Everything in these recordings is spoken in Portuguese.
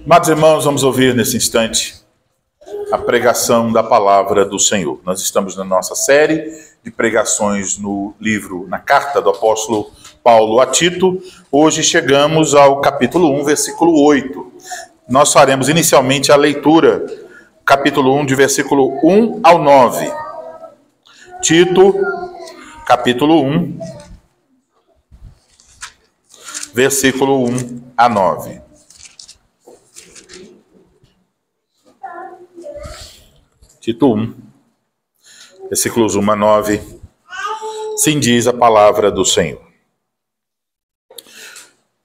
Amados irmãos, vamos ouvir nesse instante a pregação da palavra do Senhor. Nós estamos na nossa série de pregações na carta do apóstolo Paulo a Tito. Hoje chegamos ao capítulo 1, versículo 8. Nós faremos inicialmente a leitura, capítulo 1, de versículo 1 ao 9. Tito, capítulo 1, versículo 1 a 9. Tito 1, versículos 1 a 9, assim diz a palavra do Senhor.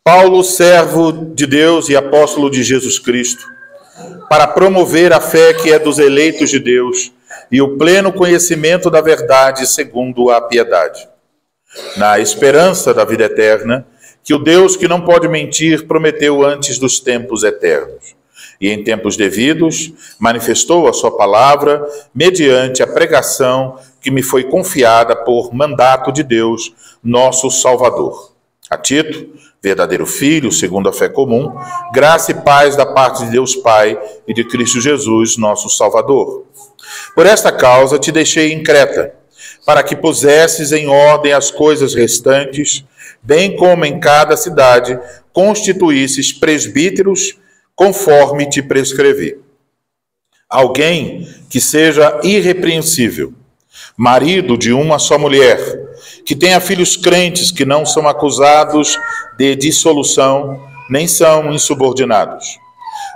Paulo, servo de Deus e apóstolo de Jesus Cristo, para promover a fé que é dos eleitos de Deus e o pleno conhecimento da verdade segundo a piedade, na esperança da vida eterna, que o Deus que não pode mentir prometeu antes dos tempos eternos. E em tempos devidos manifestou a sua palavra mediante a pregação que me foi confiada por mandato de Deus, nosso Salvador. A Tito, verdadeiro filho, segundo a fé comum, graça e paz da parte de Deus Pai e de Cristo Jesus, nosso Salvador. Por esta causa te deixei em Creta, para que pusesses em ordem as coisas restantes, bem como em cada cidade constituísses presbíteros, conforme te prescrevi. Alguém que seja irrepreensível, marido de uma só mulher, que tenha filhos crentes que não são acusados de dissolução, nem são insubordinados.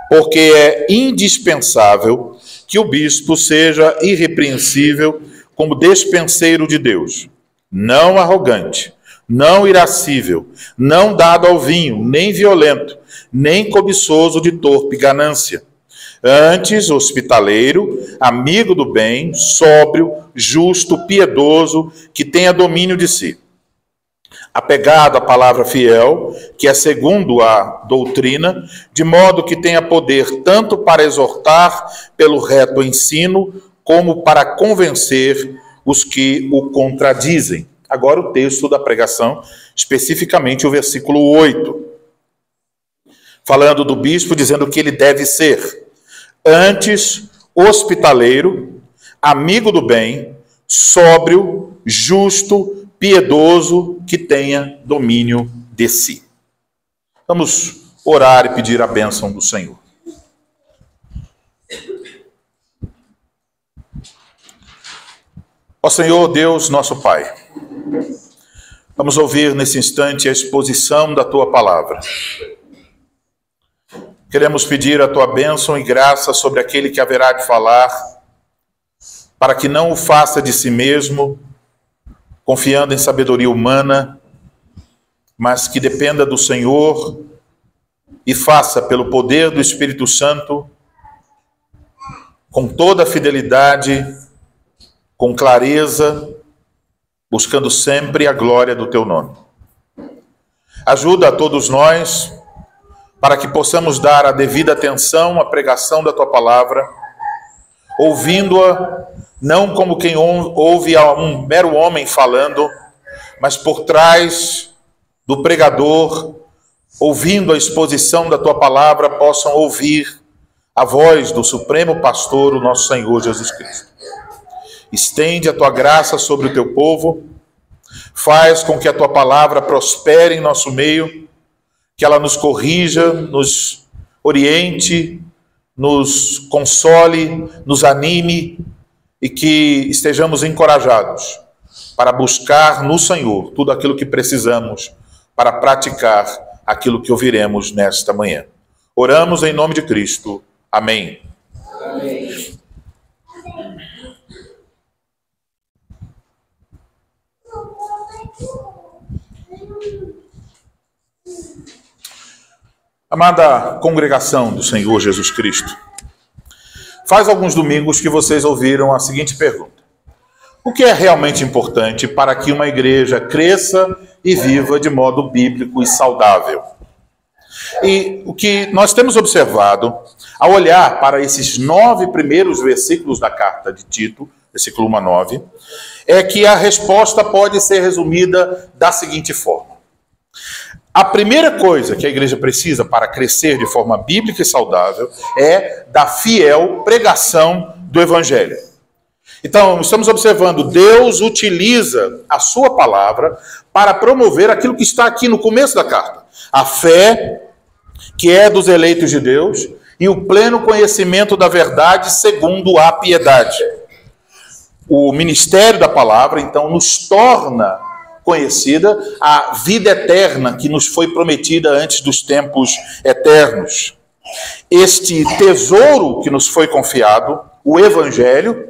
Porque é indispensável que o bispo seja irrepreensível como despenseiro de Deus, não arrogante, não irascível, não dado ao vinho, nem violento, nem cobiçoso de torpe ganância. Antes, hospitaleiro, amigo do bem, sóbrio, justo, piedoso, que tenha domínio de si. Apegado à palavra fiel, que é segundo a doutrina, de modo que tenha poder tanto para exortar pelo reto ensino, como para convencer os que o contradizem. Agora o texto da pregação, especificamente o versículo 8. Falando do bispo, dizendo que ele deve ser antes hospitaleiro, amigo do bem, sóbrio, justo, piedoso, que tenha domínio de si. Vamos orar e pedir a bênção do Senhor. Ó Senhor Deus, nosso Pai, vamos ouvir nesse instante a exposição da Tua palavra. Queremos pedir a Tua bênção e graça sobre aquele que haverá de falar, para que não o faça de si mesmo, confiando em sabedoria humana, mas que dependa do Senhor e faça pelo poder do Espírito Santo, com toda a fidelidade, com clareza, buscando sempre a glória do Teu nome. Ajuda a todos nós, para que possamos dar a devida atenção à pregação da Tua palavra, ouvindo-a não como quem ouve a um mero homem falando, mas por trás do pregador, ouvindo a exposição da Tua palavra, possam ouvir a voz do Supremo Pastor, o nosso Senhor Jesus Cristo. Estende a Tua graça sobre o Teu povo, faz com que a Tua palavra prospere em nosso meio, que ela nos corrija, nos oriente, nos console, nos anime e que estejamos encorajados para buscar no Senhor tudo aquilo que precisamos para praticar aquilo que ouviremos nesta manhã. Oramos em nome de Cristo. Amém. Amém. Amada congregação do Senhor Jesus Cristo, faz alguns domingos que vocês ouviram a seguinte pergunta: o que é realmente importante para que uma igreja cresça e viva de modo bíblico e saudável? E o que nós temos observado, ao olhar para esses 9 primeiros versículos da carta de Tito, versículo 1 a 9, é que a resposta pode ser resumida da seguinte forma: A primeira coisa que a igreja precisa para crescer de forma bíblica e saudável é da fiel pregação do evangelho. Então, estamos observando, Deus utiliza a sua palavra para promover aquilo que está aqui no começo da carta. A fé, que é dos eleitos de Deus, e o pleno conhecimento da verdade segundo a piedade. O ministério da palavra, então, nos torna conhecida a vida eterna que nos foi prometida antes dos tempos eternos. Este tesouro que nos foi confiado, o evangelho,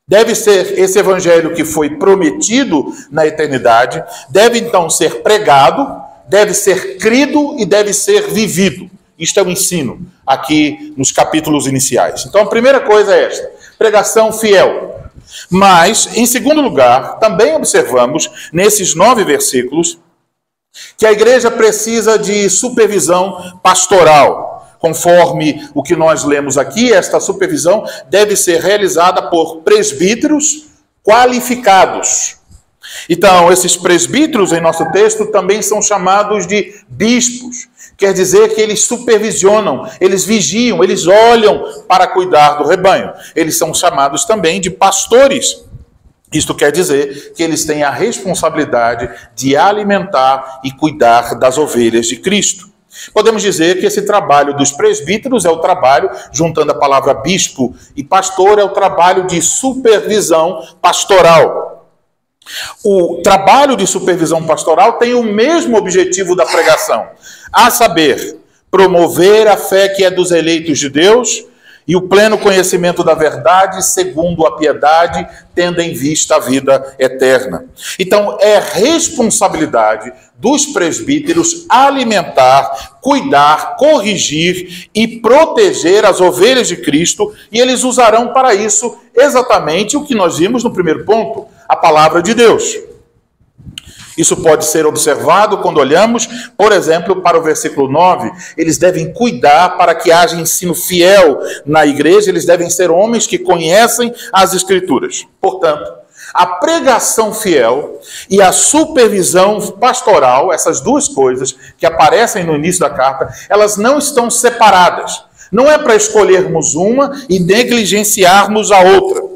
deve ser esse evangelho que foi prometido na eternidade, deve então ser pregado, deve ser crido e deve ser vivido. Isto é o ensino aqui nos capítulos iniciais. Então a primeira coisa é esta: pregação fiel. Mas, em segundo lugar, também observamos nesses 9 versículos que a igreja precisa de supervisão pastoral. Conforme o que nós lemos aqui, esta supervisão deve ser realizada por presbíteros qualificados. Então, esses presbíteros em nosso texto também são chamados de bispos. Quer dizer que eles supervisionam, eles vigiam, eles olham para cuidar do rebanho. Eles são chamados também de pastores. Isto quer dizer que eles têm a responsabilidade de alimentar e cuidar das ovelhas de Cristo. Podemos dizer que esse trabalho dos presbíteros é o trabalho, juntando a palavra bispo e pastor, é o trabalho de supervisão pastoral. O trabalho de supervisão pastoral tem o mesmo objetivo da pregação, a saber, promover a fé que é dos eleitos de Deus e o pleno conhecimento da verdade, segundo a piedade, tendo em vista a vida eterna. Então, é responsabilidade dos presbíteros alimentar, cuidar, corrigir e proteger as ovelhas de Cristo, e eles usarão para isso exatamente o que nós vimos no primeiro ponto, a palavra de Deus. Isso pode ser observado quando olhamos, por exemplo, para o versículo 9. Eles devem cuidar para que haja ensino fiel na igreja, eles devem ser homens que conhecem as Escrituras. Portanto, a pregação fiel e a supervisão pastoral, essas duas coisas que aparecem no início da carta, elas não estão separadas. Não é para escolhermos uma e negligenciarmos a outra.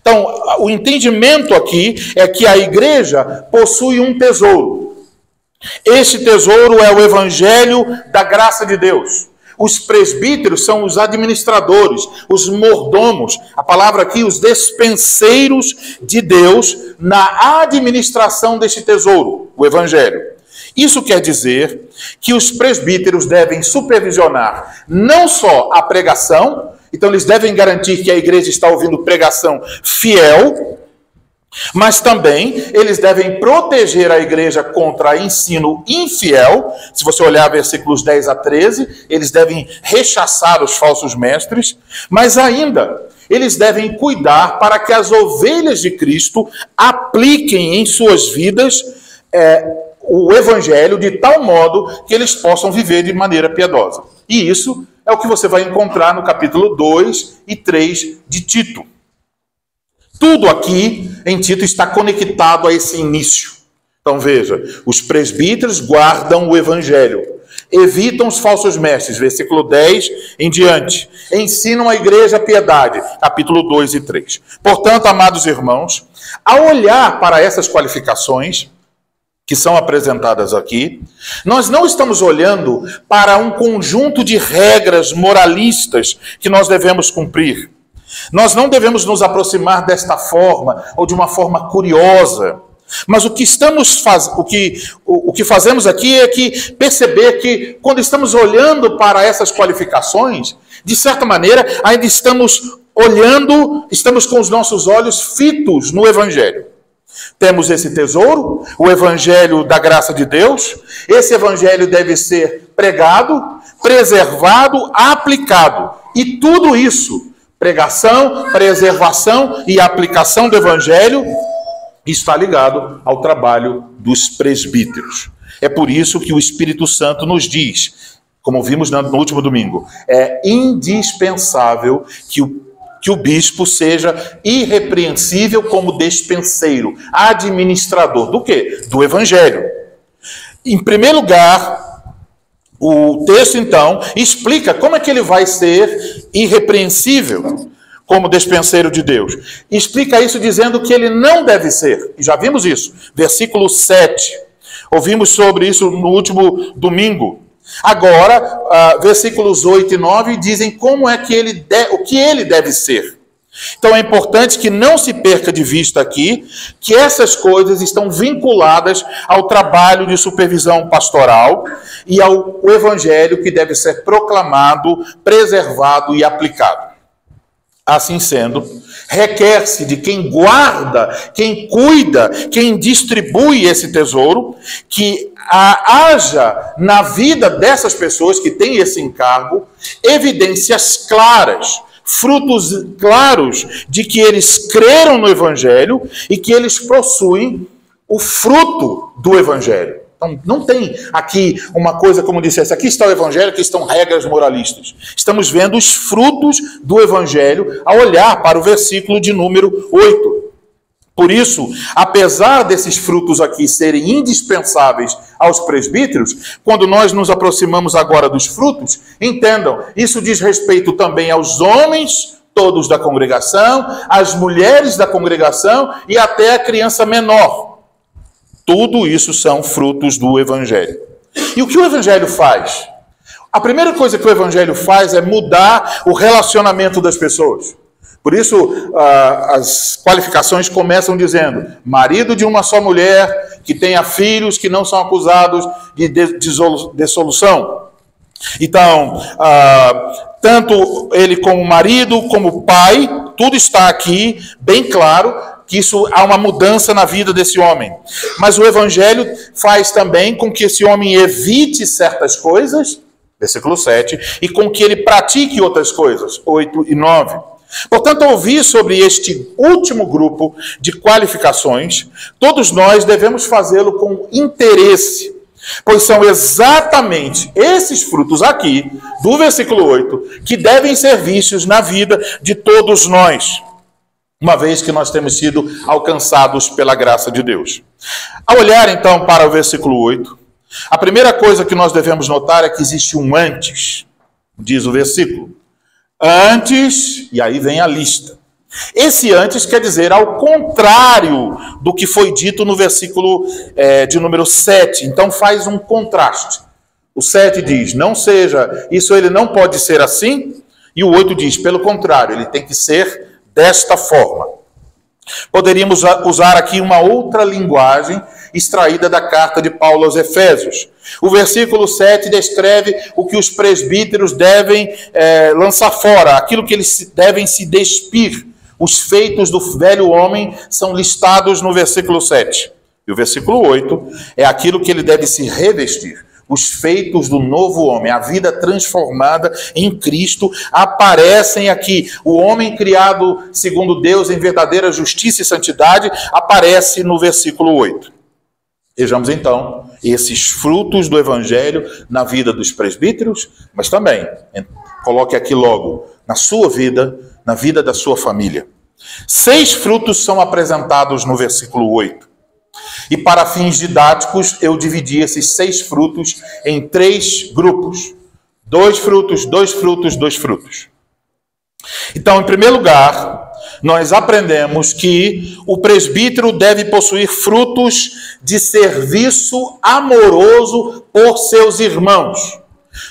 Então, o entendimento aqui é que a igreja possui um tesouro. Este tesouro é o evangelho da graça de Deus. Os presbíteros são os administradores, os mordomos, a palavra aqui, os despenseiros de Deus na administração deste tesouro, o evangelho. Isso quer dizer que os presbíteros devem supervisionar não só a pregação, então eles devem garantir que a igreja está ouvindo pregação fiel, mas também eles devem proteger a igreja contra ensino infiel. Se você olhar versículos 10 a 13, eles devem rechaçar os falsos mestres, mas ainda eles devem cuidar para que as ovelhas de Cristo apliquem em suas vidas o evangelho de tal modo que eles possam viver de maneira piedosa. E isso é o que você vai encontrar no capítulo 2 e 3 de Tito. Tudo aqui em Tito está conectado a esse início. Então veja, os presbíteros guardam o evangelho, evitam os falsos mestres, versículo 10 em diante, ensinam a igreja a piedade, capítulo 2 e 3. Portanto, amados irmãos, ao olhar para essas qualificações que são apresentadas aqui, nós não estamos olhando para um conjunto de regras moralistas que nós devemos cumprir. Nós não devemos nos aproximar desta forma ou de uma forma curiosa. Mas o que fazemos aqui é que perceber que quando estamos olhando para essas qualificações, de certa maneira, ainda estamos olhando, estamos com os nossos olhos fitos no evangelho. Temos esse tesouro, o evangelho da graça de Deus. Esse evangelho deve ser pregado, preservado, aplicado. E tudo isso, pregação, preservação e aplicação do evangelho, está ligado ao trabalho dos presbíteros. É por isso que o Espírito Santo nos diz, como vimos no último domingo, é indispensável que o bispo seja irrepreensível como despenseiro, administrador do quê? Do evangelho. Em primeiro lugar, o texto, então, explica como é que ele vai ser irrepreensível como despenseiro de Deus. Explica isso dizendo que ele não deve ser. E já vimos isso. Versículo 7. Ouvimos sobre isso no último domingo. Agora, versículos 8 e 9 dizem como é que o que ele deve ser. Então é importante que não se perca de vista aqui que essas coisas estão vinculadas ao trabalho de supervisão pastoral e ao evangelho que deve ser proclamado, preservado e aplicado. Assim sendo, requer-se de quem guarda, quem cuida, quem distribui esse tesouro, que haja na vida dessas pessoas que têm esse encargo evidências claras, frutos claros de que eles creram no Evangelho e que eles possuem o fruto do Evangelho. Então, não tem aqui uma coisa como dissesse, aqui está o Evangelho, aqui estão regras moralistas. Estamos vendo os frutos do Evangelho ao olhar para o versículo de número 8. Por isso, apesar desses frutos aqui serem indispensáveis aos presbíteros, quando nós nos aproximamos agora dos frutos, entendam, isso diz respeito também aos homens todos da congregação, às mulheres da congregação e até a criança menor. Tudo isso são frutos do Evangelho. E o que o Evangelho faz? A primeira coisa que o Evangelho faz é mudar o relacionamento das pessoas. Por isso, as qualificações começam dizendo, marido de uma só mulher, que tenha filhos que não são acusados de dissolução. Então, tanto ele como marido, como pai, tudo está aqui bem claro, que isso há uma mudança na vida desse homem. Mas o Evangelho faz também com que esse homem evite certas coisas, versículo 7, e com que ele pratique outras coisas, 8 e 9. Portanto, ao ouvir sobre este último grupo de qualificações, todos nós devemos fazê-lo com interesse, pois são exatamente esses frutos aqui, do versículo 8, que devem ser vistos na vida de todos nós, uma vez que nós temos sido alcançados pela graça de Deus. Ao olhar, então, para o versículo 8, a primeira coisa que nós devemos notar é que existe um antes, diz o versículo. Antes, e aí vem a lista. Esse antes quer dizer ao contrário do que foi dito no versículo de número 7. Então faz um contraste. O 7 diz, não seja, isso ele não pode ser assim. E o 8 diz, pelo contrário, ele tem que ser desta forma. Poderíamos usar aqui uma outra linguagem extraída da carta de Paulo aos Efésios. O versículo 7 descreve o que os presbíteros devem lançar fora, aquilo que eles devem se despir. Os feitos do velho homem são listados no versículo 7. E o versículo 8 é aquilo que ele deve se revestir. Os feitos do novo homem, a vida transformada em Cristo, aparecem aqui. O homem criado segundo Deus em verdadeira justiça e santidade aparece no versículo 8. Vejamos então esses frutos do Evangelho na vida dos presbíteros, mas também, coloque aqui logo, na sua vida, na vida da sua família. 6 frutos são apresentados no versículo 8. E para fins didáticos, eu dividi esses 6 frutos em 3 grupos. 2 frutos, 2 frutos, 2 frutos. Então, em primeiro lugar, nós aprendemos que o presbítero deve possuir frutos de serviço amoroso por seus irmãos.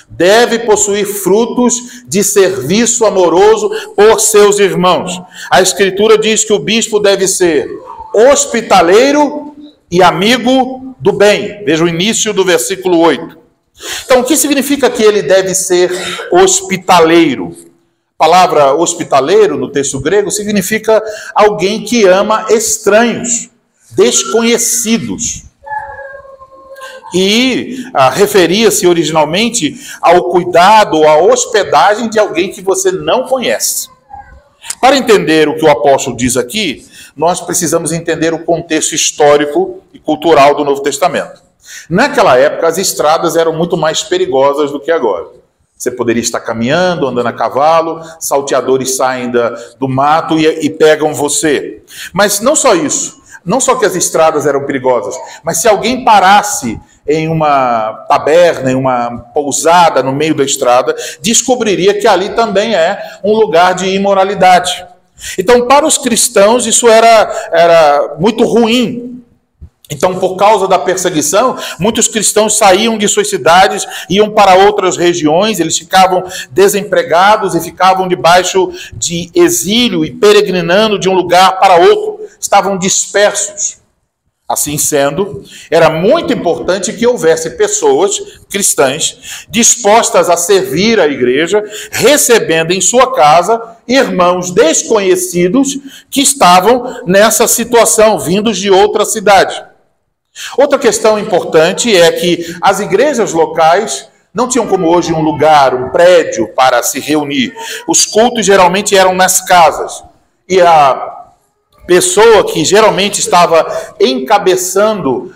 Deve possuir frutos de serviço amoroso por seus irmãos. A Escritura diz que o bispo deve ser hospitaleiro e amigo do bem. Veja o início do versículo 8. Então, o que significa que ele deve ser hospitaleiro? A palavra hospitaleiro, no texto grego, significa alguém que ama estranhos, desconhecidos. E referia-se originalmente ao cuidado, à hospedagem de alguém que você não conhece. Para entender o que o apóstolo diz aqui, nós precisamos entender o contexto histórico e cultural do Novo Testamento. Naquela época, as estradas eram muito mais perigosas do que agora. Você poderia estar caminhando, andando a cavalo, salteadores saem do mato e pegam você. Mas não só isso, não só que as estradas eram perigosas, mas se alguém parasse em uma taberna, em uma pousada no meio da estrada, descobriria que ali também é um lugar de imoralidade. Então, para os cristãos, isso era muito ruim. Então, por causa da perseguição, muitos cristãos saíam de suas cidades, iam para outras regiões, eles ficavam desempregados e ficavam debaixo de exílio e peregrinando de um lugar para outro. Estavam dispersos. Assim sendo, era muito importante que houvesse pessoas cristãs dispostas a servir a igreja, recebendo em sua casa irmãos desconhecidos que estavam nessa situação, vindos de outra cidade. Outra questão importante é que as igrejas locais não tinham como hoje um lugar, um prédio para se reunir. Os cultos geralmente eram nas casas. E a pessoa que geralmente estava encabeçando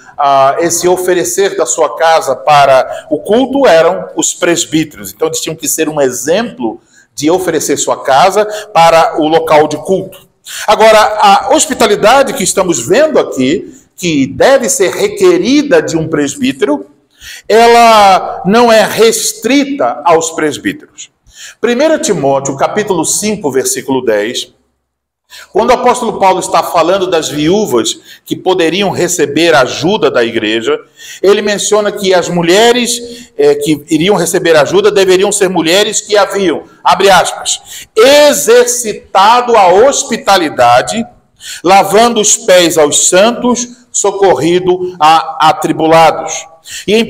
esse oferecer da sua casa para o culto eram os presbíteros. Então eles tinham que ser um exemplo de oferecer sua casa para o local de culto. Agora, a hospitalidade que estamos vendo aqui, que deve ser requerida de um presbítero, ela não é restrita aos presbíteros. 1 Timóteo, capítulo 5, versículo 10, quando o apóstolo Paulo está falando das viúvas que poderiam receber ajuda da igreja, ele menciona que as mulheres que iriam receber ajuda deveriam ser mulheres que haviam, abre aspas, exercitado a hospitalidade, lavando os pés aos santos, socorrido a atribulados. E em 1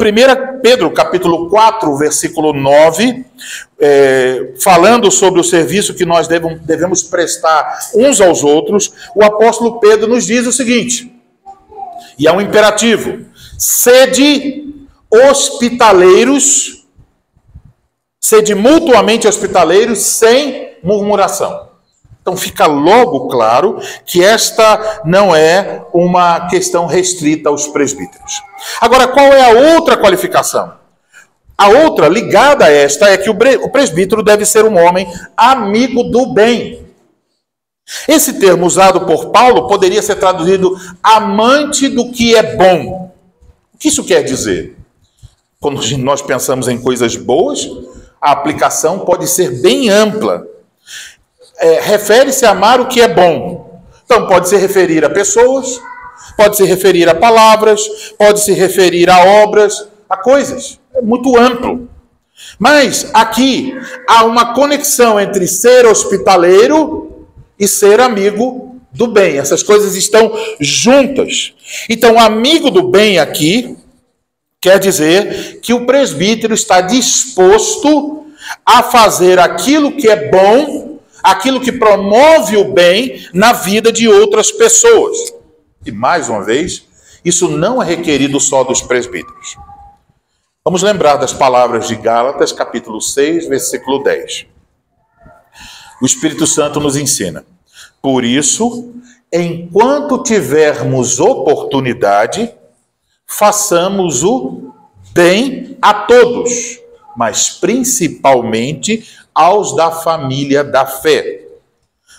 Pedro, capítulo 4, versículo 9, falando sobre o serviço que nós devemos prestar uns aos outros, o apóstolo Pedro nos diz o seguinte, e é um imperativo: sede hospitaleiros, sede mutuamente hospitaleiros, sem murmuração. Então fica logo claro que esta não é uma questão restrita aos presbíteros. Agora, qual é a outra qualificação? A outra, ligada a esta, é que o presbítero deve ser um homem amigo do bem. Esse termo usado por Paulo poderia ser traduzido amante do que é bom. O que isso quer dizer? Quando nós pensamos em coisas boas, a aplicação pode ser bem ampla. Refere-se a amar o que é bom. Então, pode se referir a pessoas, pode se referir a palavras, pode se referir a obras, a coisas. É muito amplo. Mas, aqui, há uma conexão entre ser hospitaleiro e ser amigo do bem. Essas coisas estão juntas. Então, amigo do bem aqui quer dizer que o presbítero está disposto a fazer aquilo que é bom, aquilo que promove o bem na vida de outras pessoas. E, mais uma vez, isso não é requerido só dos presbíteros. Vamos lembrar das palavras de Gálatas, capítulo 6, versículo 10. O Espírito Santo nos ensina: por isso, enquanto tivermos oportunidade, façamos o bem a todos, mas principalmente aos da família da fé.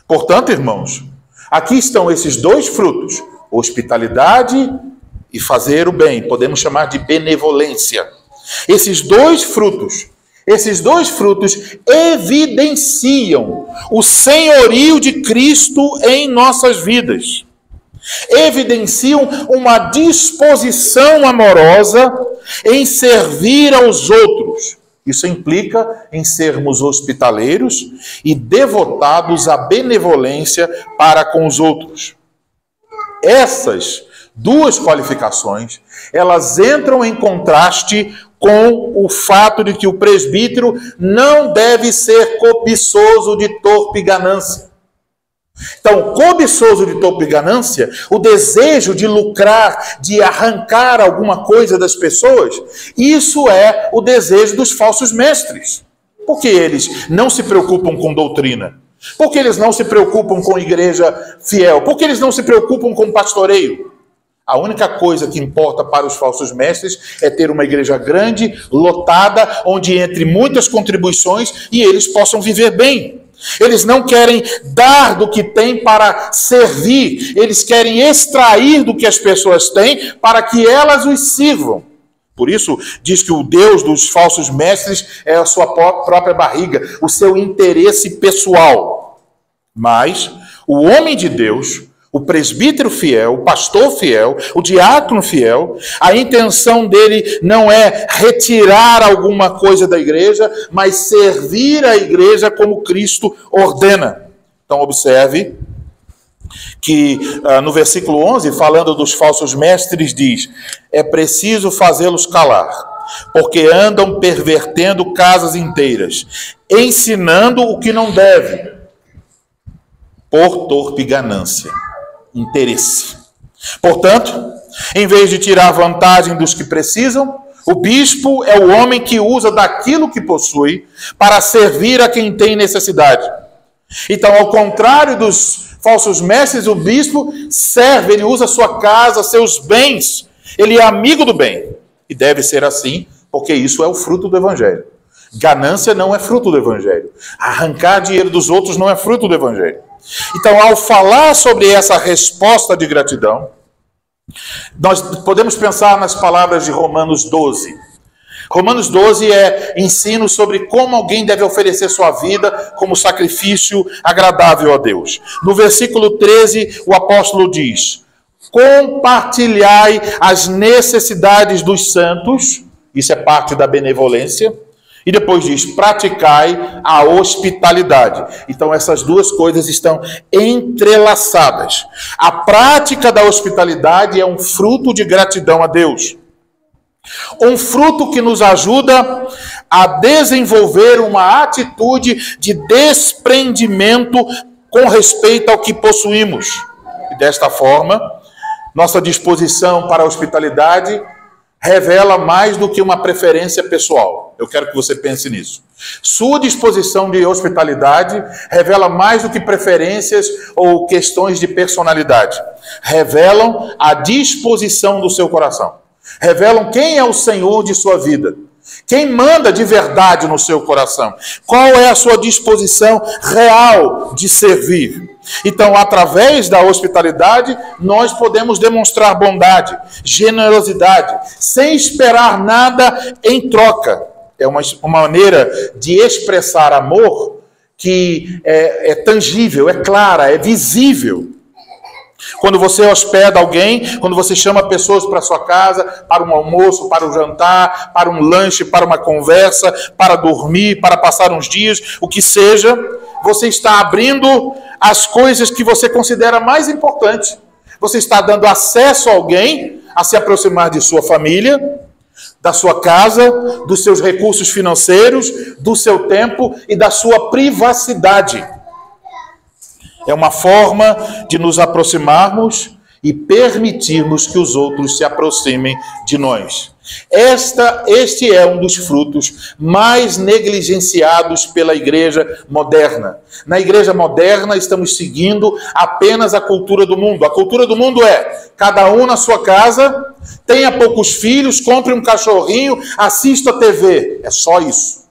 Portanto, irmãos, aqui estão esses dois frutos, hospitalidade e fazer o bem, podemos chamar de benevolência. Esses dois frutos evidenciam o senhorio de Cristo em nossas vidas. Evidenciam uma disposição amorosa em servir aos outros. Isso implica em sermos hospitaleiros e devotados à benevolência para com os outros. Essas duas qualificações, elas entram em contraste com o fato de que o presbítero não deve ser cobiçoso de torpe ganância. Então, cobiçoso de torpe ganância, o desejo de lucrar, de arrancar alguma coisa das pessoas, isso é o desejo dos falsos mestres. Porque eles não se preocupam com doutrina? Porque eles não se preocupam com igreja fiel? Porque eles não se preocupam com pastoreio? A única coisa que importa para os falsos mestres é ter uma igreja grande, lotada, onde entre muitas contribuições e eles possam viver bem. Eles não querem dar do que têm para servir, eles querem extrair do que as pessoas têm para que elas os sirvam. Por isso, diz que o Deus dos falsos mestres é a sua própria barriga, o seu interesse pessoal. Mas o homem de Deus, o presbítero fiel, o pastor fiel, o diácono fiel, a intenção dele não é retirar alguma coisa da igreja, mas servir a igreja como Cristo ordena. Então, observe que no versículo 11, falando dos falsos mestres, diz: é preciso fazê-los calar, porque andam pervertendo casas inteiras, ensinando o que não deve, por torpe ganância, interesse. Portanto, em vez de tirar vantagem dos que precisam, o bispo é o homem que usa daquilo que possui para servir a quem tem necessidade. Então, ao contrário dos falsos mestres, o bispo serve, ele usa sua casa, seus bens, ele é amigo do bem. E deve ser assim, porque isso é o fruto do evangelho. Ganância não é fruto do evangelho. Arrancar dinheiro dos outros não é fruto do evangelho. Então, ao falar sobre essa resposta de gratidão, nós podemos pensar nas palavras de Romanos 12. Romanos 12 é ensino sobre como alguém deve oferecer sua vida como sacrifício agradável a Deus. No versículo 13, o apóstolo diz: compartilhai as necessidades dos santos, isso é parte da benevolência, e depois diz: praticai a hospitalidade. Então essas duas coisas estão entrelaçadas. A prática da hospitalidade é um fruto de gratidão a Deus. Um fruto que nos ajuda a desenvolver uma atitude de desprendimento com respeito ao que possuímos. E desta forma, nossa disposição para a hospitalidade revela mais do que uma preferência pessoal. Eu quero que você pense nisso. Sua disposição de hospitalidade revela mais do que preferências ou questões de personalidade. Revelam a disposição do seu coração. Revelam quem é o Senhor de sua vida. Quem manda de verdade no seu coração. Qual é a sua disposição real de servir. Então, através da hospitalidade, nós podemos demonstrar bondade, generosidade, sem esperar nada em troca. É uma maneira de expressar amor que é tangível, é clara, é visível. Quando você hospeda alguém, quando você chama pessoas para a sua casa, para um almoço, para um jantar, para um lanche, para uma conversa, para dormir, para passar uns dias, o que seja, você está abrindo as coisas que você considera mais importantes. Você está dando acesso a alguém a se aproximar de sua família, da sua casa, dos seus recursos financeiros, do seu tempo e da sua privacidade. É uma forma de nos aproximarmos e permitirmos que os outros se aproximem de nós. Este é um dos frutos mais negligenciados pela igreja moderna. Na igreja moderna estamos seguindo apenas a cultura do mundo. A cultura do mundo é: cada um na sua casa, tenha poucos filhos, compre um cachorrinho, assista a TV. É só isso.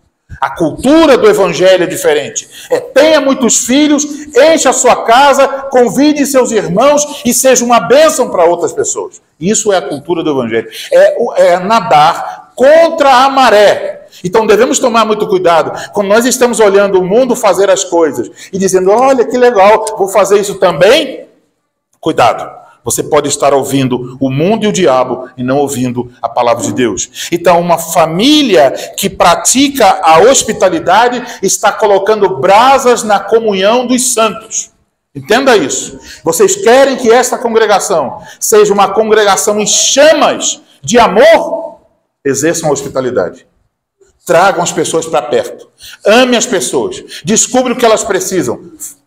A cultura do evangelho é diferente. Tenha muitos filhos, encha a sua casa, convide seus irmãos e seja uma bênção para outras pessoas. Isso é a cultura do evangelho. É nadar contra a maré. Então devemos tomar muito cuidado quando nós estamos olhando o mundo fazer as coisas e dizendo: olha que legal, vou fazer isso também. Cuidado. Você pode estar ouvindo o mundo e o diabo e não ouvindo a palavra de Deus. Então, uma família que pratica a hospitalidade está colocando brasas na comunhão dos santos. Entenda isso. Vocês querem que esta congregação seja uma congregação em chamas de amor? Exerçam a hospitalidade. Tragam as pessoas para perto. Ame as pessoas. Descubra o que elas precisam.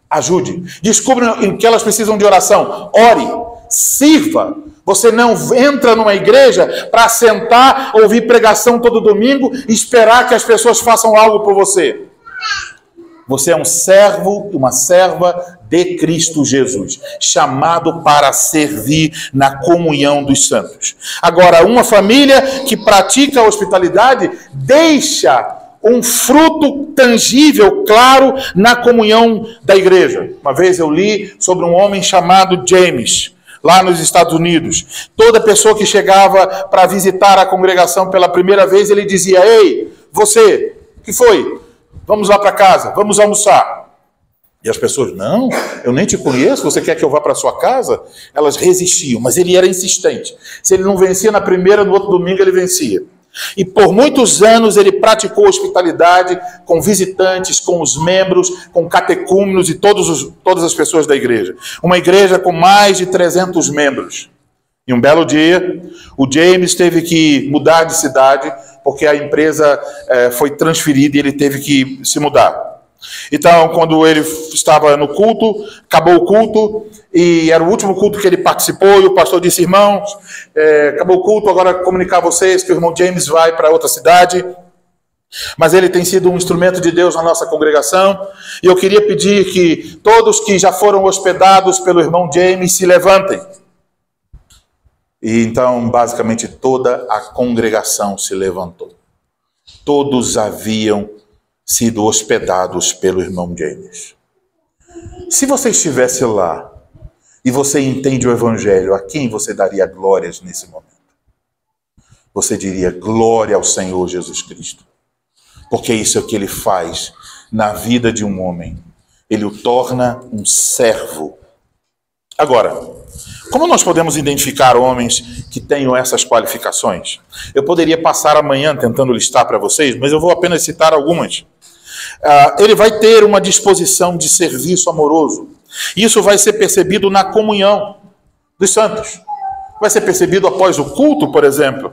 Ajude. Descubra o que elas precisam de oração. Ore. Sirva. Você não entra numa igreja para sentar, ouvir pregação todo domingo e esperar que as pessoas façam algo por você. Você é um servo, uma serva de Cristo Jesus, chamado para servir na comunhão dos santos. Agora, uma família que pratica a hospitalidade deixa um fruto tangível, claro, na comunhão da igreja. Uma vez eu li sobre um homem chamado James, lá nos Estados Unidos. Toda pessoa que chegava para visitar a congregação pela primeira vez, ele dizia: ei, você, o que foi? Vamos lá para casa, vamos almoçar. E as pessoas: não, eu nem te conheço, você quer que eu vá para sua casa? Elas resistiam, mas ele era insistente. Se ele não vencia na primeira, no outro domingo ele vencia. E por muitos anos ele praticou hospitalidade com visitantes, com os membros, com catecúmenos e todas as pessoas da igreja. Uma igreja com mais de 300 membros. E um belo dia, o James teve que mudar de cidade, porque a empresa foi transferida e ele teve que se mudar. Então, quando ele estava no culto, acabou o culto, e era o último culto que ele participou, e o pastor disse: irmãos, acabou o culto, agora comunicar a vocês que o irmão James vai para outra cidade, mas ele tem sido um instrumento de Deus na nossa congregação, e eu queria pedir que todos que já foram hospedados pelo irmão James se levantem. E então, basicamente, toda a congregação se levantou. Todos haviam sido hospedados pelo irmão James. Se você estivesse lá e você entende o evangelho, a quem você daria glórias nesse momento? Você diria: glória ao Senhor Jesus Cristo. Porque isso é o que ele faz na vida de um homem. Ele o torna um servo. Agora, como nós podemos identificar homens que tenham essas qualificações? Eu poderia passar amanhã tentando listar para vocês, mas eu vou apenas citar algumas. Ele vai ter uma disposição de serviço amoroso. Isso vai ser percebido na comunhão dos santos. Vai ser percebido após o culto, por exemplo.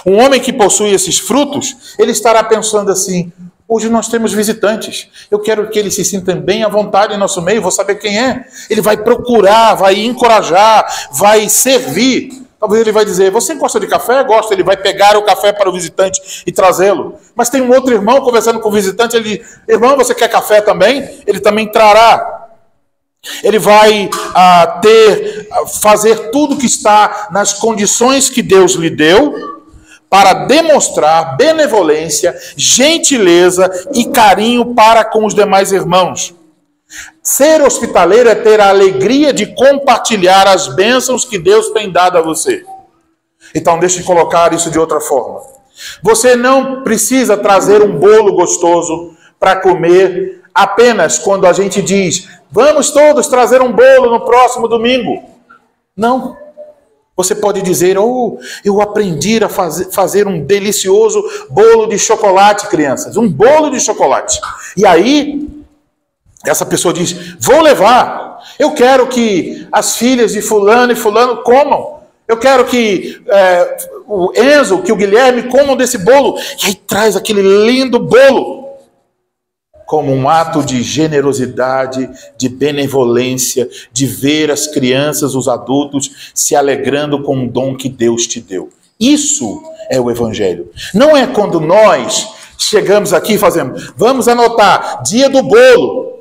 Um homem que possui esses frutos, ele estará pensando assim: hoje nós temos visitantes, eu quero que eles se sintam bem à vontade em nosso meio, vou saber quem é. Ele vai procurar, vai encorajar, vai servir. Talvez ele vai dizer: você gosta de café? Gosta. Ele vai pegar o café para o visitante e trazê-lo. Mas tem um outro irmão conversando com o visitante, ele diz: irmão, você quer café também? Ele também trará. Ele vai fazer tudo que está nas condições que Deus lhe deu para demonstrar benevolência, gentileza e carinho para com os demais irmãos. Ser hospitaleiro é ter a alegria de compartilhar as bênçãos que Deus tem dado a você. Então, deixe eu colocar isso de outra forma. Você não precisa trazer um bolo gostoso para comer apenas quando a gente diz: vamos todos trazer um bolo no próximo domingo. Não. Você pode dizer: oh, eu aprendi a fazer um delicioso bolo de chocolate, crianças. Um bolo de chocolate. E aí, essa pessoa diz: vou levar. Eu quero que as filhas de fulano e fulano comam. Eu quero que o Enzo, que o Guilherme comam desse bolo. E aí traz aquele lindo bolo. Como um ato de generosidade, de benevolência, de ver as crianças, os adultos se alegrando com o dom que Deus te deu. Isso é o evangelho. Não é quando nós chegamos aqui e fazemos: vamos anotar, dia do bolo.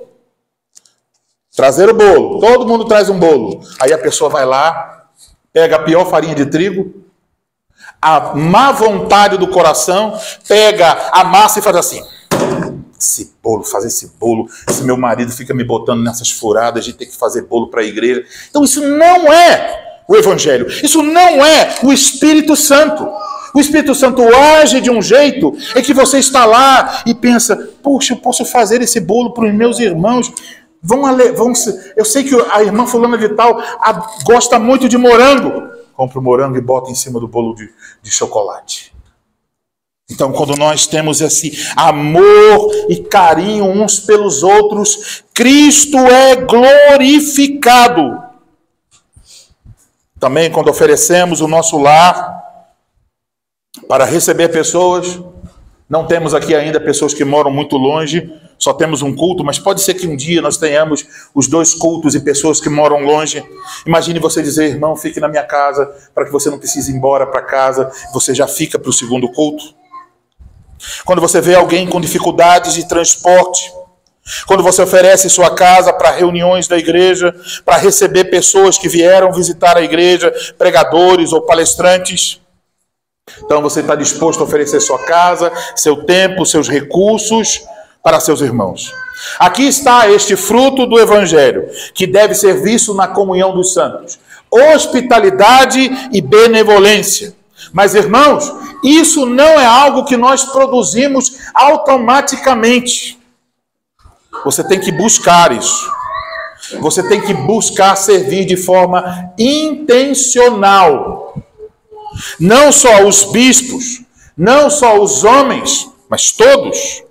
Trazer o bolo. Todo mundo traz um bolo. Aí a pessoa vai lá, pega a pior farinha de trigo, a má vontade do coração, pega a massa e faz assim: fazer esse bolo, esse meu marido fica me botando nessas furadas de ter que fazer bolo para a igreja. Então isso não é o evangelho, isso não é o Espírito Santo. O Espírito Santo age de um jeito em que você está lá e pensa: puxa, eu posso fazer esse bolo para os meus irmãos. Eu sei que a irmã fulana de tal gosta muito de morango. Compra o morango e bota em cima do bolo de chocolate. Então, quando nós temos esse amor e carinho uns pelos outros, Cristo é glorificado. Também, quando oferecemos o nosso lar para receber pessoas, não temos aqui ainda pessoas que moram muito longe, só temos um culto, mas pode ser que um dia nós tenhamos os 2 cultos e pessoas que moram longe. Imagine você dizer: irmão, fique na minha casa, para que você não precise ir embora para casa, você já fica para o segundo culto. Quando você vê alguém com dificuldades de transporte, quando você oferece sua casa para reuniões da igreja, para receber pessoas que vieram visitar a igreja, pregadores ou palestrantes, então você está disposto a oferecer sua casa, seu tempo, seus recursos para seus irmãos. Aqui está este fruto do evangelho, que deve ser visto na comunhão dos santos. hospitalidade e benevolência. Mas, irmãos, isso não é algo que nós produzimos automaticamente. Você tem que buscar isso. Você tem que buscar servir de forma intencional. Não só os bispos, não só os homens, mas todos.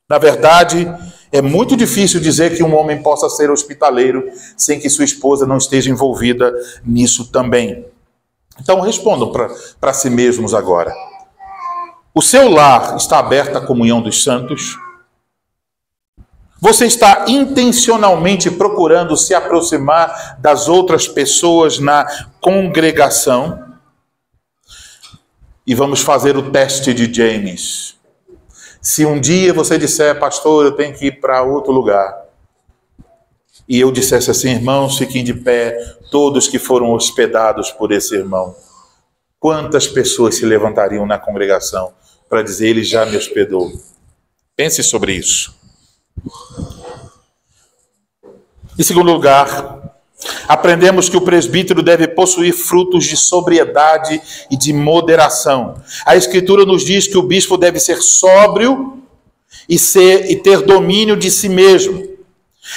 Na verdade, é muito difícil dizer que um homem possa ser hospitaleiro sem que sua esposa não esteja envolvida nisso também. Então respondam para si mesmos agora. O seu lar está aberto à comunhão dos santos? Você está intencionalmente procurando se aproximar das outras pessoas na congregação? E vamos fazer o teste de James. Se um dia você disser, pastor, eu tenho que ir para outro lugar, e eu dissesse assim, irmãos, fiquem de pé, todos que foram hospedados por esse irmão, quantas pessoas se levantariam na congregação para dizer, ele já me hospedou? Pense sobre isso. Em segundo lugar, aprendemos que o presbítero deve possuir frutos de sobriedade e de moderação. A Escritura nos diz que o bispo deve ser sóbrio e ter domínio de si mesmo.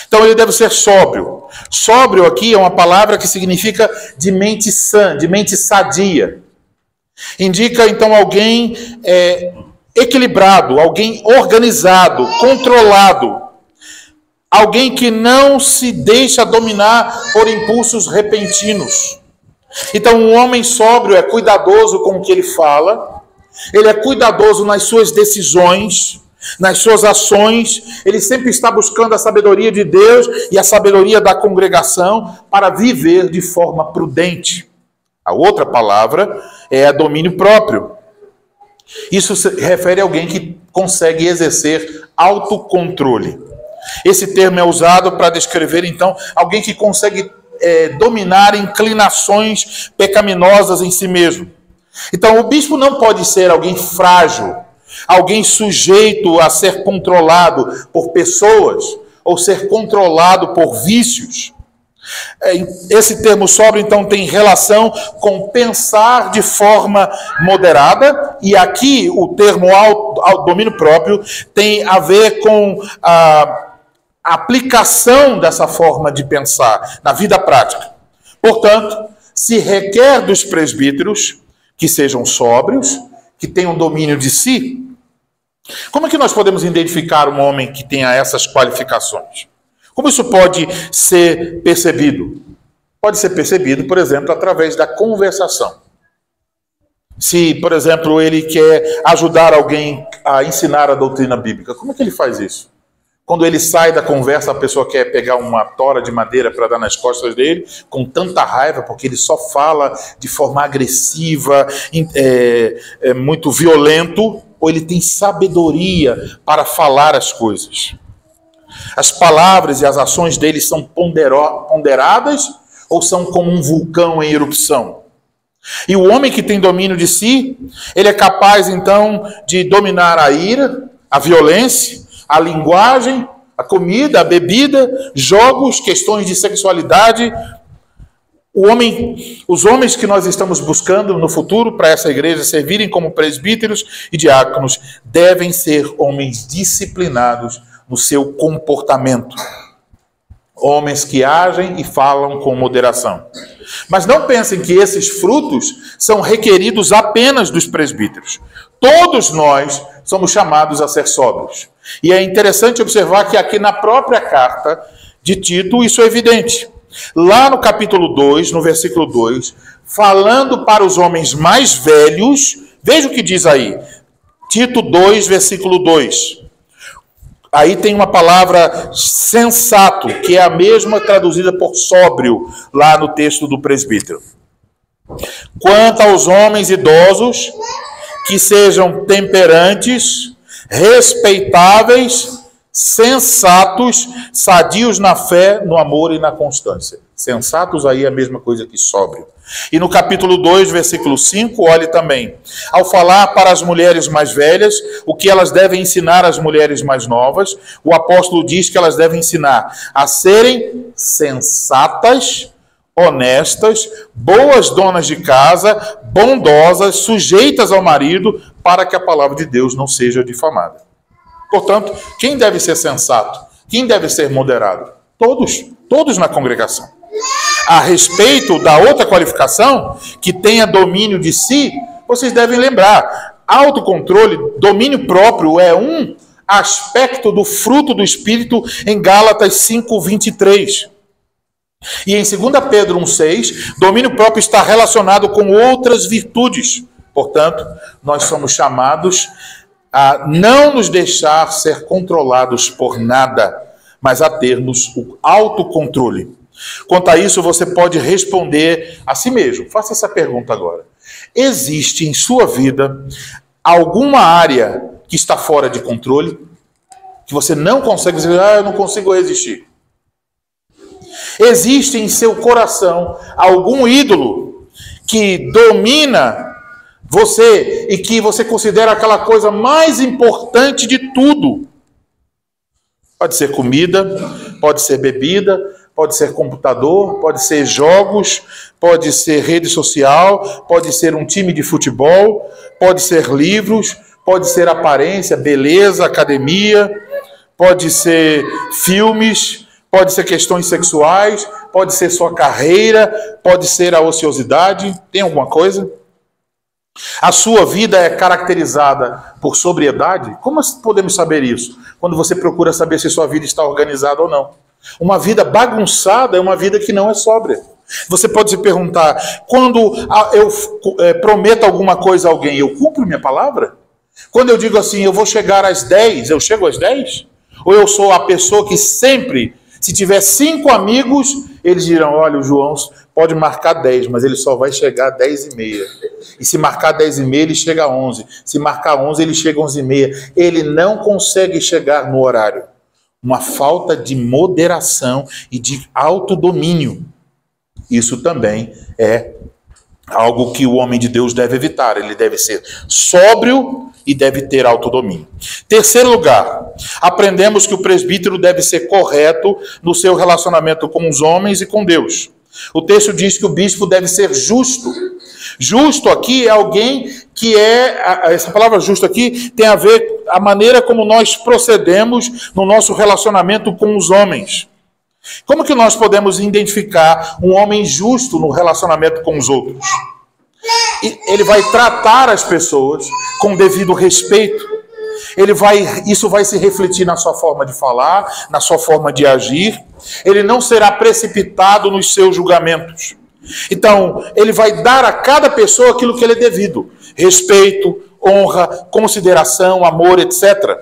Então ele deve ser sóbrio. Sóbrio aqui é uma palavra que significa de mente sã, de mente sadia. Indica então alguém equilibrado, alguém organizado, controlado. Alguém que não se deixa dominar por impulsos repentinos. Então, um homem sóbrio é cuidadoso com o que ele fala, ele é cuidadoso nas suas decisões, nas suas ações, ele sempre está buscando a sabedoria de Deus e a sabedoria da congregação para viver de forma prudente. A outra palavra é domínio próprio. Isso se refere a alguém que consegue exercer autocontrole. Esse termo é usado para descrever, então, alguém que consegue dominar inclinações pecaminosas em si mesmo. Então, o bispo não pode ser alguém frágil, alguém sujeito a ser controlado por pessoas ou ser controlado por vícios. Esse termo sóbrio, então, tem relação com pensar de forma moderada, e aqui o termo domínio próprio tem a ver com a aplicação dessa forma de pensar na vida prática. Portanto, se requer dos presbíteros que sejam sóbrios, que tenham domínio de si. Como é que nós podemos identificar um homem que tenha essas qualificações? Como isso pode ser percebido? Pode ser percebido, por exemplo, através da conversação. Se, por exemplo, ele quer ajudar alguém a ensinar a doutrina bíblica, como é que ele faz isso? Quando ele sai da conversa, a pessoa quer pegar uma tora de madeira para dar nas costas dele, com tanta raiva, porque ele só fala de forma agressiva, muito violento, ou ele tem sabedoria para falar as coisas? As palavras e as ações dele são ponderadas ou são como um vulcão em erupção? E o homem que tem domínio de si, ele é capaz então de dominar a ira, a violência, a linguagem, a comida, a bebida, jogos, questões de sexualidade. Os homens que nós estamos buscando no futuro para essa igreja servirem como presbíteros e diáconos devem ser homens disciplinados no seu comportamento. Homens que agem e falam com moderação. Mas não pensem que esses frutos são requeridos apenas dos presbíteros. Todos nós somos chamados a ser sóbrios. E é interessante observar que aqui na própria carta de Tito isso é evidente. Lá no capítulo 2, no versículo 2, falando para os homens mais velhos, veja o que diz aí. Tito 2, versículo 2. Aí tem uma palavra sensato, que é a mesma traduzida por sóbrio, lá no texto do presbítero. Quanto aos homens idosos, que sejam temperantes, respeitáveis, sensatos, sadios na fé, no amor e na constância. Sensatos aí é a mesma coisa que sóbrio. E no capítulo 2, versículo 5, olhe também. Ao falar para as mulheres mais velhas, o que elas devem ensinar às mulheres mais novas, o apóstolo diz que elas devem ensinar a serem sensatas, honestas, boas donas de casa, bondosas, sujeitas ao marido, para que a palavra de Deus não seja difamada. Portanto, quem deve ser sensato? Quem deve ser moderado? Todos na congregação. A respeito da outra qualificação, que tenha domínio de si, vocês devem lembrar, autocontrole, domínio próprio é um aspecto do fruto do Espírito em Gálatas 5:23. E em 2 Pedro 1:6, domínio próprio está relacionado com outras virtudes. Portanto, nós somos chamados a não nos deixar ser controlados por nada, mas a termos o autocontrole. Quanto a isso, você pode responder a si mesmo. Faça essa pergunta agora. Existe em sua vida alguma área que está fora de controle? Que você não consegue dizer, eu não consigo resistir. Existe em seu coração algum ídolo que domina você e que você considera aquela coisa mais importante de tudo? Pode ser comida, pode ser bebida, pode ser computador, pode ser jogos, pode ser rede social, pode ser um time de futebol, pode ser livros, pode ser aparência, beleza, academia, pode ser filmes, pode ser questões sexuais, pode ser sua carreira, pode ser a ociosidade. Tem alguma coisa? A sua vida é caracterizada por sobriedade? Como podemos saber isso? Quando você procura saber se sua vida está organizada ou não. Uma vida bagunçada é uma vida que não é sóbria. Você pode se perguntar, quando eu prometo alguma coisa a alguém, eu cumpro minha palavra? Quando eu digo assim, eu vou chegar às 10, eu chego às 10? Ou eu sou a pessoa que sempre, se tiver 5 amigos, eles dirão, olha, o João pode marcar 10, mas ele só vai chegar às 10h30. E se marcar 10h30, ele chega a 11. Se marcar 11, ele chega às 11h30. Ele não consegue chegar no horário. Uma falta de moderação e de autodomínio. Isso também é algo que o homem de Deus deve evitar. Ele deve ser sóbrio e deve ter autodomínio. Terceiro lugar, aprendemos que o presbítero deve ser correto no seu relacionamento com os homens e com Deus. O texto diz que o bispo deve ser justo. Justo aqui é alguém que essa palavra justo aqui tem a ver a maneira como nós procedemos no nosso relacionamento com os homens. Como que nós podemos identificar um homem justo no relacionamento com os outros? Ele vai tratar as pessoas com devido respeito. Isso vai se refletir na sua forma de falar, na sua forma de agir. Ele não será precipitado nos seus julgamentos. Então, ele vai dar a cada pessoa aquilo que ele é devido. Respeito, honra, consideração, amor, etc.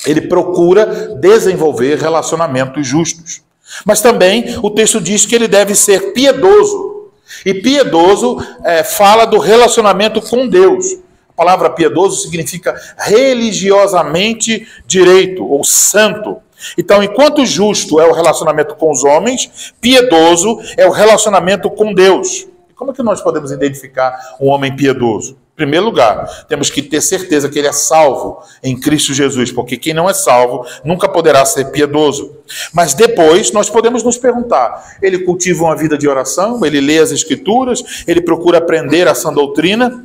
Ele procura desenvolver relacionamentos justos. Mas também o texto diz que ele deve ser piedoso. E piedoso fala do relacionamento com Deus. A palavra piedoso significa religiosamente direito ou santo. Então, enquanto justo é o relacionamento com os homens, piedoso é o relacionamento com Deus. E como é que nós podemos identificar um homem piedoso? Em primeiro lugar, temos que ter certeza que ele é salvo em Cristo Jesus, porque quem não é salvo nunca poderá ser piedoso. Mas depois nós podemos nos perguntar, ele cultiva uma vida de oração, ele lê as Escrituras, ele procura aprender a sã doutrina,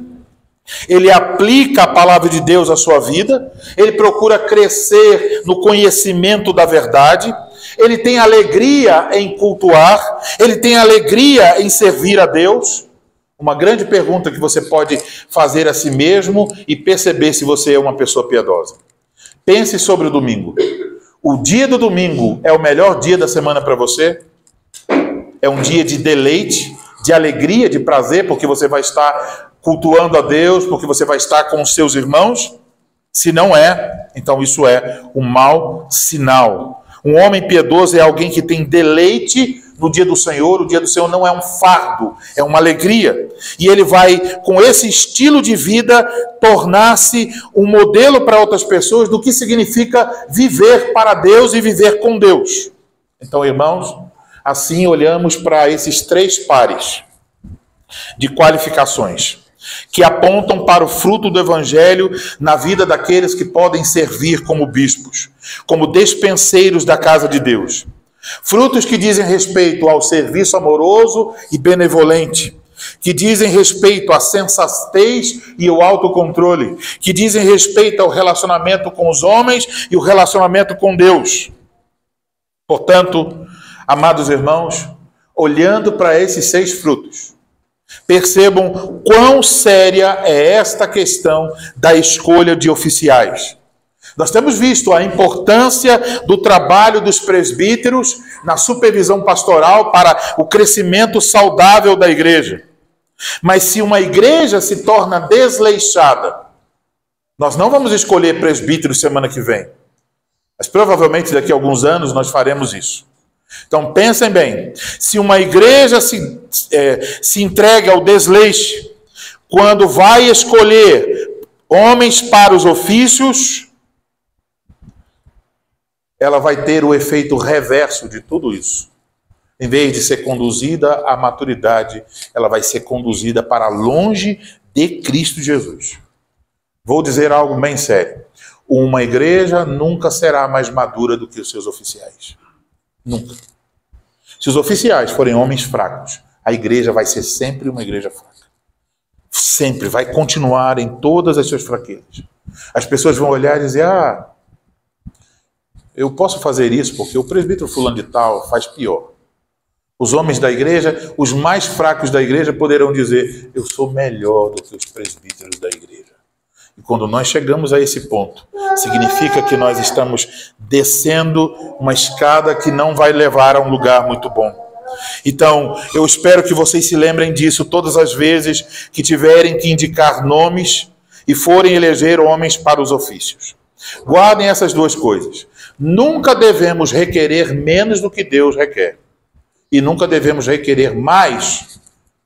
ele aplica a palavra de Deus à sua vida, ele procura crescer no conhecimento da verdade, ele tem alegria em cultuar, ele tem alegria em servir a Deus. Uma grande pergunta que você pode fazer a si mesmo e perceber se você é uma pessoa piedosa. Pense sobre o domingo. O dia do domingo é o melhor dia da semana para você? É um dia de deleite, de alegria, de prazer, porque você vai estar cultuando a Deus, porque você vai estar com os seus irmãos? Se não é, então isso é um mau sinal. Um homem piedoso é alguém que tem deleite no dia do Senhor. O dia do Senhor não é um fardo, é uma alegria. E ele vai, com esse estilo de vida, tornar-se um modelo para outras pessoas do que significa viver para Deus e viver com Deus. Então, irmãos, assim olhamos para esses 3 pares de qualificações que apontam para o fruto do Evangelho na vida daqueles que podem servir como bispos, como despenseiros da casa de Deus. Frutos que dizem respeito ao serviço amoroso e benevolente, que dizem respeito à sensatez e ao autocontrole, que dizem respeito ao relacionamento com os homens e o relacionamento com Deus. Portanto, amados irmãos, olhando para esses 6 frutos, percebam quão séria é esta questão da escolha de oficiais. Nós temos visto a importância do trabalho dos presbíteros na supervisão pastoral para o crescimento saudável da igreja. Mas se uma igreja se torna desleixada, nós não vamos escolher presbíteros semana que vem, mas provavelmente daqui a alguns anos nós faremos isso. Então pensem bem, se uma igreja se entrega ao desleixo, quando vai escolher homens para os ofícios, ela vai ter o efeito reverso de tudo isso. Em vez de ser conduzida à maturidade, ela vai ser conduzida para longe de Cristo Jesus. Vou dizer algo bem sério. Uma igreja nunca será mais madura do que os seus oficiais. Nunca. Se os oficiais forem homens fracos, a igreja vai ser sempre uma igreja fraca. Sempre vai continuar em todas as suas fraquezas. As pessoas vão olhar e dizer, eu posso fazer isso porque o presbítero fulano de tal faz pior. Os homens da igreja, os mais fracos da igreja, poderão dizer, eu sou melhor do que os presbíteros da igreja. E quando nós chegamos a esse ponto, significa que nós estamos descendo uma escada que não vai levar a um lugar muito bom. Então, eu espero que vocês se lembrem disso todas as vezes que tiverem que indicar nomes e forem eleger homens para os ofícios. Guardem essas 2 coisas. Nunca devemos requerer menos do que Deus requer. E nunca devemos requerer mais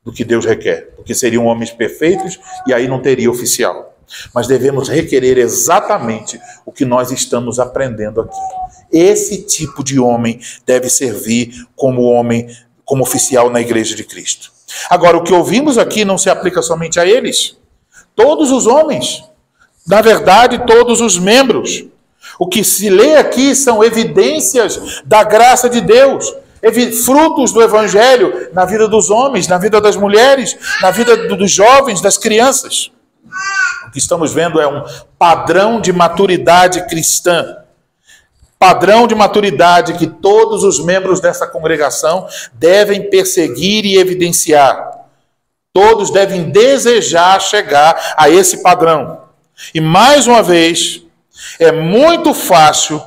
do que Deus requer, porque seriam homens perfeitos e aí não teria oficial. Mas devemos requerer exatamente o que nós estamos aprendendo aqui. Esse tipo de homem deve servir como oficial na igreja de Cristo. Agora, o que ouvimos aqui não se aplica somente a eles. Todos os homens, na verdade, todos os membros. O que se lê aqui são evidências da graça de Deus, frutos do evangelho na vida dos homens, na vida das mulheres, na vida dos jovens, das crianças. O que estamos vendo é um padrão de maturidade cristã. Padrão de maturidade que todos os membros dessa congregação devem perseguir e evidenciar. Todos devem desejar chegar a esse padrão. E mais uma vez, é muito fácil,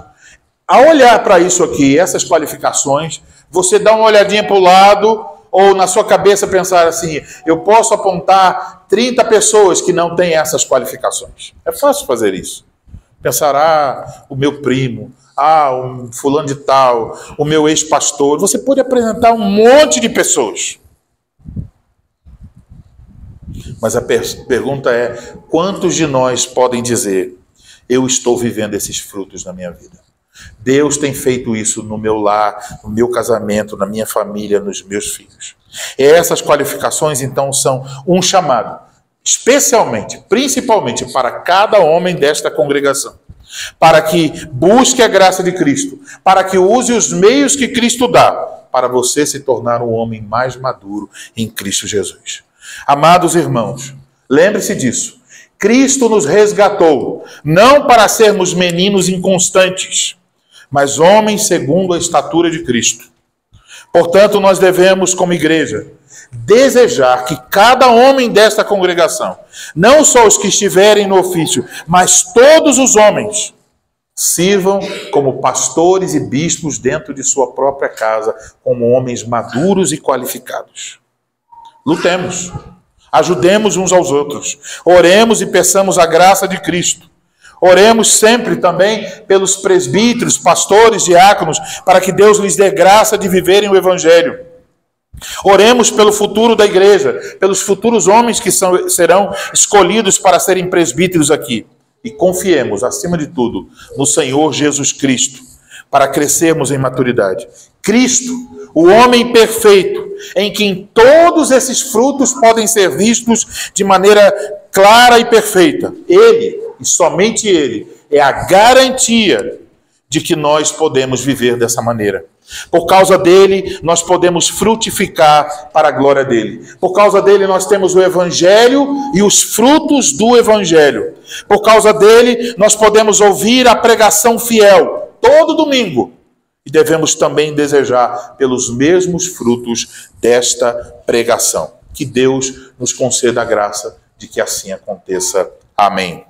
ao olhar para isso aqui, essas qualificações, você dá uma olhadinha para o lado, ou na sua cabeça pensar assim, eu posso apontar 30 pessoas que não têm essas qualificações. É fácil fazer isso. Pensar, o meu primo, o fulano de tal, o meu ex-pastor. Você pode apresentar um monte de pessoas. Mas a pergunta é, quantos de nós podem dizer, eu estou vivendo esses frutos na minha vida? Deus tem feito isso no meu lar, no meu casamento, na minha família, nos meus filhos. E essas qualificações, então, são um chamado, especialmente, principalmente, para cada homem desta congregação, para que busque a graça de Cristo, para que use os meios que Cristo dá, para você se tornar um homem mais maduro em Cristo Jesus. Amados irmãos, lembre-se disso. Cristo nos resgatou, não para sermos meninos inconstantes, mas homens segundo a estatura de Cristo. Portanto, nós devemos, como igreja, desejar que cada homem desta congregação, não só os que estiverem no ofício, mas todos os homens, sirvam como pastores e bispos dentro de sua própria casa, como homens maduros e qualificados. Lutemos, ajudemos uns aos outros, oremos e peçamos a graça de Cristo. Oremos sempre também pelos presbíteros, pastores, diáconos, para que Deus lhes dê graça de viverem o Evangelho. Oremos pelo futuro da igreja, pelos futuros homens que serão escolhidos para serem presbíteros aqui. E confiemos, acima de tudo, no Senhor Jesus Cristo, para crescermos em maturidade. Cristo, o homem perfeito, em quem todos esses frutos podem ser vistos de maneira clara e perfeita. Ele, e somente Ele, é a garantia de que nós podemos viver dessa maneira. Por causa dele, nós podemos frutificar para a glória dele. Por causa dele, nós temos o Evangelho e os frutos do Evangelho. Por causa dele, nós podemos ouvir a pregação fiel todo domingo. E devemos também desejar pelos mesmos frutos desta pregação. Que Deus nos conceda a graça de que assim aconteça. Amém.